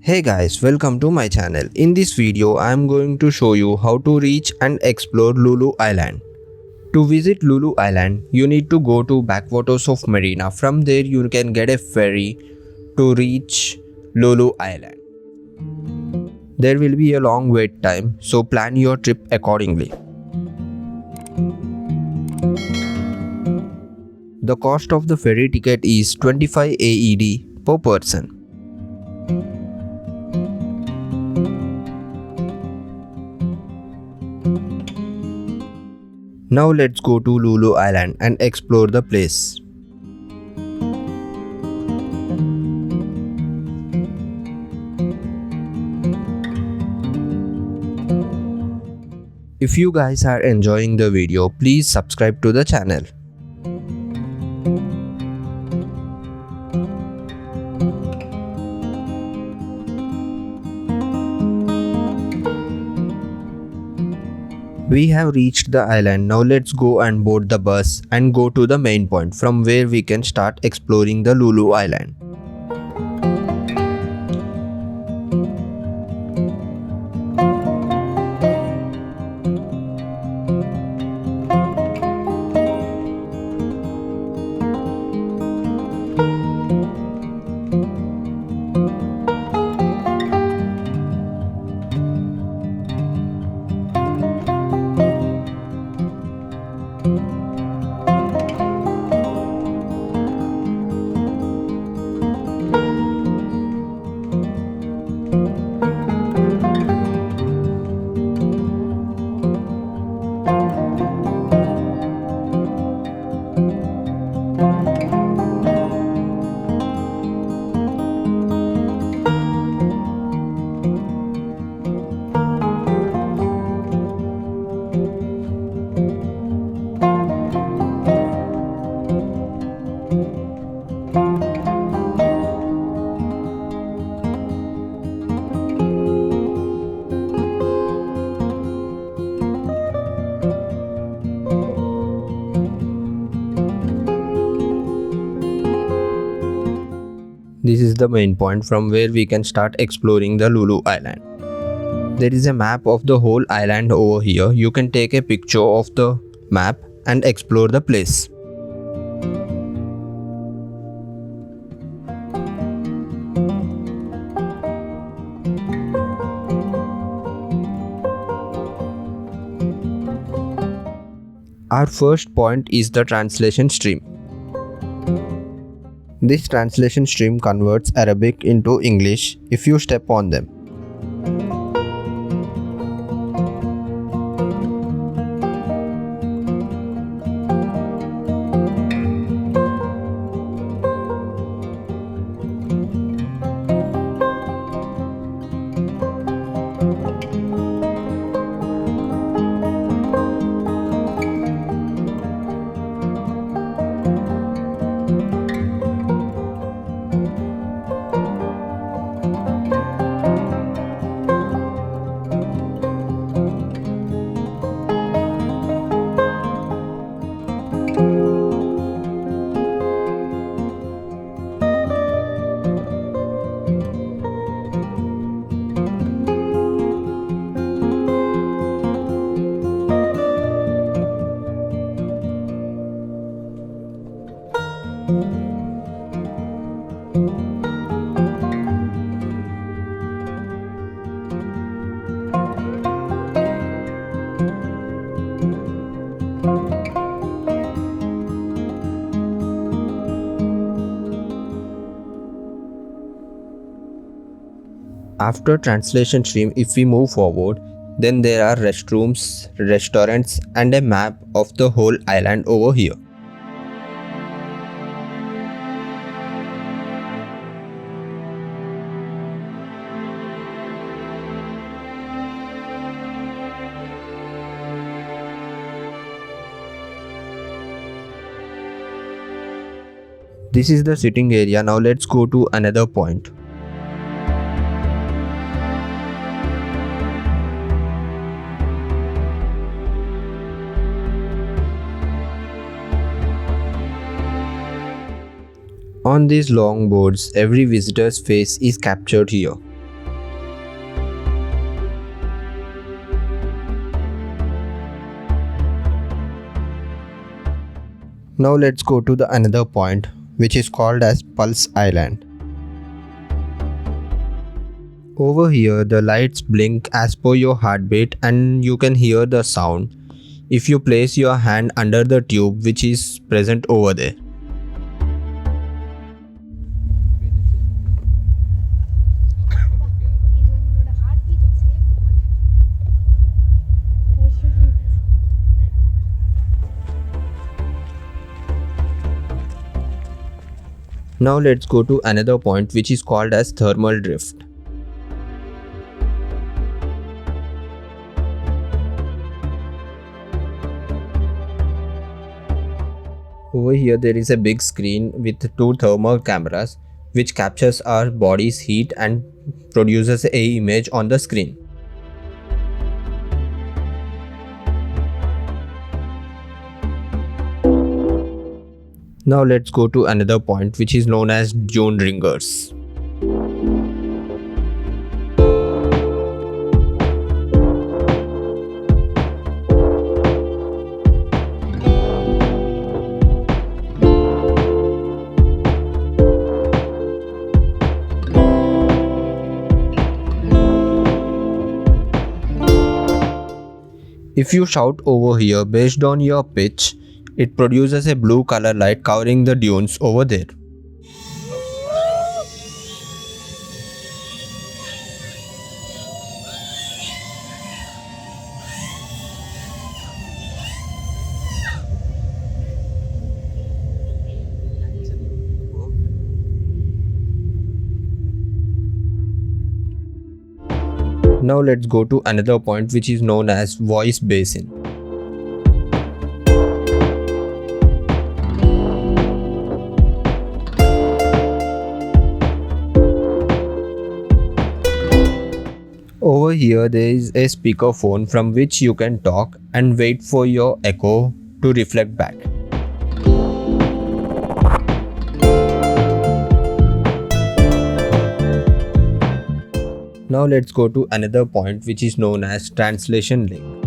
Hey guys, welcome to my channel. In this video, I am going to show you how to reach and explore Lulu Island. To visit Lulu Island, you need to go to backwaters of Marina. From there, you can get a ferry to reach Lulu Island. There will be a long wait time, so plan your trip accordingly. The cost of the ferry ticket is 25 AED per person. Now let's go to Lulu Island and explore the place. If you guys are enjoying the video, please subscribe to the channel. We have reached the island. Now let's go and board the bus and go to the main point from where we can start exploring the Lulu Island. This is the main point from where we can start exploring the Lulu Island. There is a map of the whole island over here. You can take a picture of the map and explore the place. Our first point is the translation stream. This translation stream converts Arabic into English if you step on them. After translation stream, if we move forward, then there are restrooms, restaurants and a map of the whole island over here. This is the sitting area. Now let's go to another point. On these long boards, every visitor's face is captured here. Now let's go to the another point which is called as Pulse Island. Over here the lights blink as per your heartbeat and you can hear the sound if you place your hand under the tube which is present over there. Now let's go to another point which is called as thermal drift. Over here there is a big screen with two thermal cameras which captures our body's heat and produces a image on the screen. Now let's go to another point which is known as dune ringers. If you shout over here based on your pitch, it produces a blue color light covering the dunes over there. Now let's go to another point which is known as voice basin. Over here there is a speakerphone from which you can talk and wait for your echo to reflect back. Now let's go to another point which is known as translation link.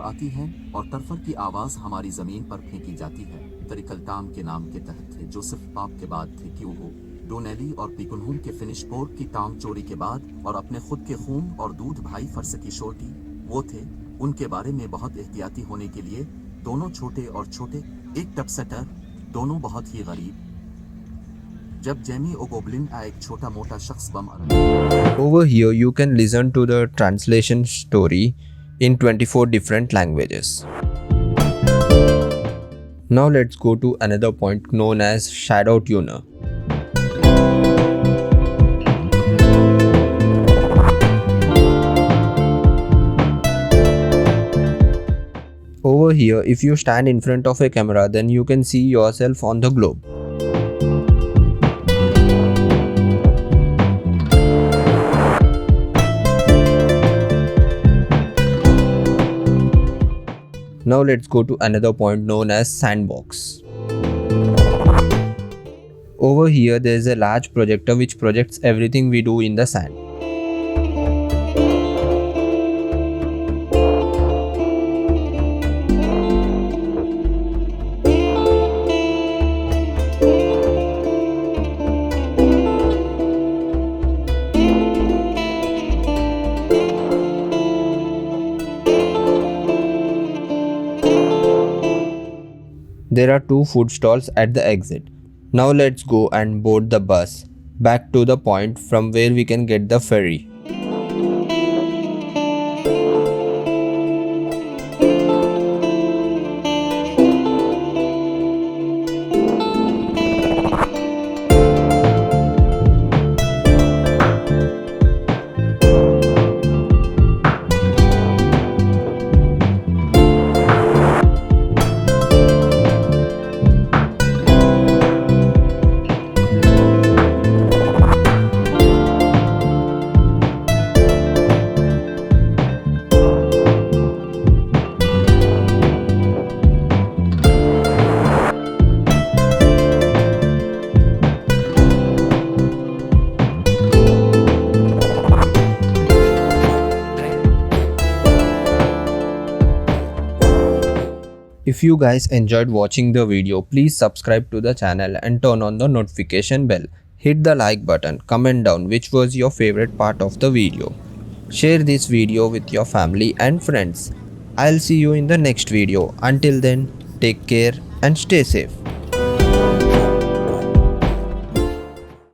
आती है और तरफर की आवाज हमारी जमीन पर फेंकी जाती है। तरिकलताम के नाम के तहत थे जो सिर्फ पाप के बाद थे क्यों हो डोनेली और पिकुनहुम के फिनिश पोर्क की ताम चोरी के बाद और अपने खुद के खून और दूध भाई फर्स की शोटी वो थे उनके बारे में बहुत एहतियाती होने के लिए दोनों छोटे और छोटे एक टपसेटर दोनों बहुत ही गरीब जब जेमी ओगोब्लिन एक छोटा मोटा शख्स बम Over here you can listen to the translation story in 24 different languages. Now let's go to another point known as shadow tuner. Over here, if you stand in front of a camera, then you can see yourself on the globe. Now let's go to another point known as sandbox. Over here there is a large projector which projects everything we do in the sand. There are two food stalls at the exit. Now let's go and board the bus back to the point from where we can get the ferry. If you guys enjoyed watching the video, please subscribe to the channel and turn on the notification bell. Hit the like button, comment down which was your favorite part of the video. Share this video with your family and friends. I'll see you in the next video. Until then, take care and stay safe.